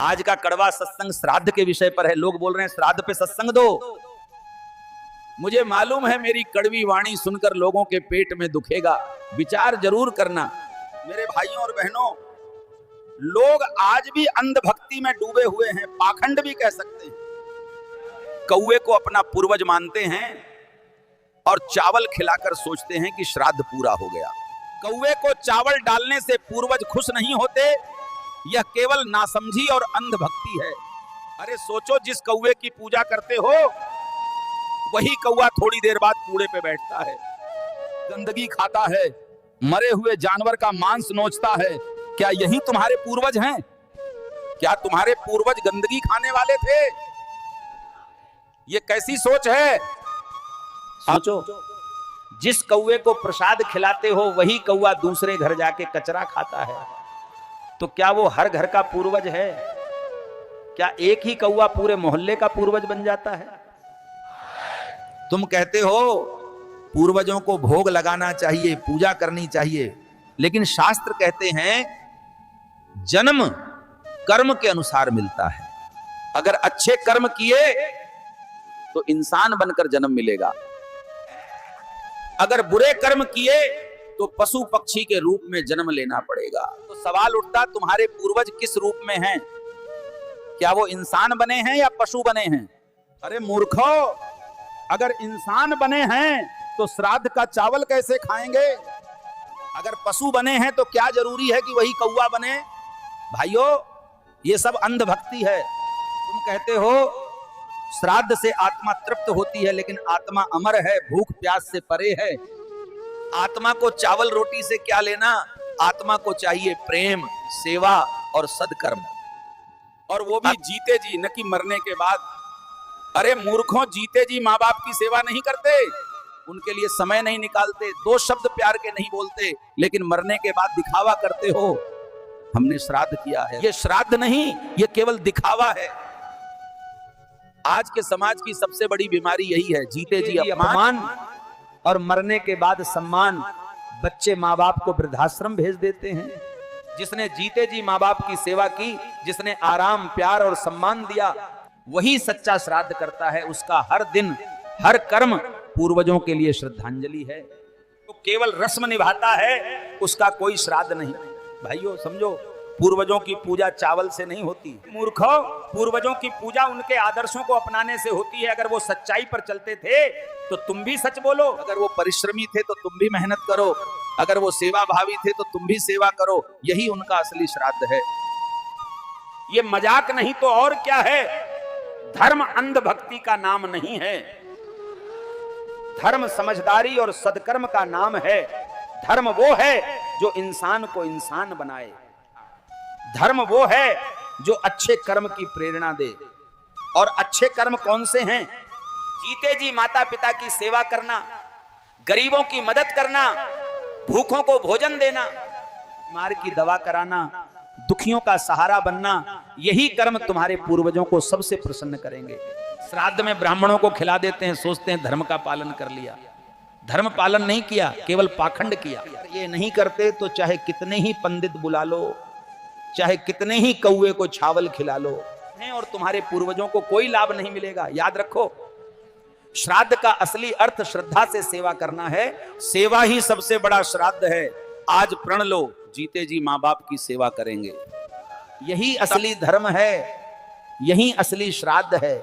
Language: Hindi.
आज का कड़वा सत्संग श्राद्ध के विषय पर है। लोग बोल रहे हैं श्राद्ध पे सत्संग दो। मुझे मालूम है मेरी कड़वी वाणी सुनकर लोगों के पेट में दुखेगा, विचार जरूर करना। मेरे भाइयों और बहनों, लोग आज भी अंधभक्ति में डूबे हुए हैं, पाखंड भी कह सकते हैं। कौवे को अपना पूर्वज मानते हैं और चावल खिलाकर सोचते हैं कि श्राद्ध पूरा हो गया। कौवे को चावल डालने से पूर्वज खुश नहीं होते, यह केवल नासमझी और अंधभक्ति है। अरे सोचो, जिस कौवे की पूजा करते हो वही कौवा थोड़ी देर बाद कूड़े पे बैठता है, गंदगी खाता है, मरे हुए जानवर का मांस नोचता है। क्या यही तुम्हारे पूर्वज हैं? क्या तुम्हारे पूर्वज गंदगी खाने वाले थे? ये कैसी सोच है? सोचो, जिस कौवे को प्रसाद खिलाते हो वही कौवा दूसरे घर जाके कचरा खाता है, तो क्या वो हर घर का पूर्वज है? क्या एक ही कौवा पूरे मोहल्ले का पूर्वज बन जाता है? तुम कहते हो पूर्वजों को भोग लगाना चाहिए, पूजा करनी चाहिए, लेकिन शास्त्र कहते हैं जन्म कर्म के अनुसार मिलता है। अगर अच्छे कर्म किए तो इंसान बनकर जन्म मिलेगा, अगर बुरे कर्म किए तो पशु पक्षी के रूप में जन्म लेना पड़ेगा। तो सवाल उठता, तुम्हारे पूर्वज किस रूप में हैं? क्या वो इंसान बने हैं या पशु बने हैं? अरे मूर्खो, अगर इंसान बने हैं तो श्राद्ध का चावल कैसे खाएंगे? अगर पशु बने हैं तो क्या जरूरी है कि वही कौवा बने? भाइयों, ये सब अंधभक्ति है। तुम कहते हो श्राद्ध से आत्मा तृप्त होती है, लेकिन आत्मा अमर है, भूख प्यास से परे है। आत्मा को चावल रोटी से क्या लेना? आत्मा को चाहिए प्रेम, सेवा और सदकर्म, और वो भी जीते जी, न कि मरने के बाद। अरे मूर्खों, जीते जी माँ बाप की सेवा नहीं करते, उनके लिए समय नहीं निकालते, दो शब्द प्यार के नहीं बोलते, लेकिन मरने के बाद दिखावा करते हो हमने श्राद्ध किया है। ये श्राद्ध नहीं, ये केवल दिखावा है। आज के समाज की सबसे बड़ी बीमारी यही है, जीते जी अपमान और मरने के बाद सम्मान। बच्चे माँ बाप को वृद्धाश्रम भेज देते हैं। जिसने जीते जी माँ बाप की सेवा की, जिसने आराम, प्यार और सम्मान दिया, वही सच्चा श्राद्ध करता है। उसका हर दिन, हर कर्म पूर्वजों के लिए श्रद्धांजलि है। तो केवल रस्म निभाता है, उसका कोई श्राद्ध नहीं। भाइयों समझो, पूर्वजों की पूजा चावल से नहीं होती। मूर्खों, पूर्वजों की पूजा उनके आदर्शों को अपनाने से होती है। अगर वो सच्चाई पर चलते थे तो तुम भी सच बोलो, अगर वो परिश्रमी थे तो तुम भी मेहनत करो, अगर वो सेवा भावी थे तो तुम भी सेवा करो। यही उनका असली श्राद्ध है। ये मजाक नहीं तो और क्या है। धर्म अंधभक्ति का नाम नहीं है, धर्म समझदारी और सदकर्म का नाम है। धर्म वो है जो इंसान को इंसान बनाए, धर्म वो है जो अच्छे कर्म की प्रेरणा दे। और अच्छे कर्म कौन से हैं? जीते जी माता पिता की सेवा करना, गरीबों की मदद करना, भूखों को भोजन देना, बीमार की दवा कराना, दुखियों का सहारा बनना, यही कर्म तुम्हारे पूर्वजों को सबसे प्रसन्न करेंगे। श्राद्ध में ब्राह्मणों को खिला देते हैं, सोचते हैं धर्म का पालन कर लिया। धर्म पालन नहीं किया, केवल पाखंड किया। ये नहीं करते तो चाहे कितने ही पंडित बुला लो, चाहे कितने ही कौवे को चावल खिला लो, और तुम्हारे पूर्वजों को कोई लाभ नहीं मिलेगा। याद रखो, श्राद्ध का असली अर्थ श्रद्धा से सेवा करना है। सेवा ही सबसे बड़ा श्राद्ध है। आज प्रण लो, जीते जी माँ बाप की सेवा करेंगे। यही असली धर्म है, यही असली श्राद्ध है।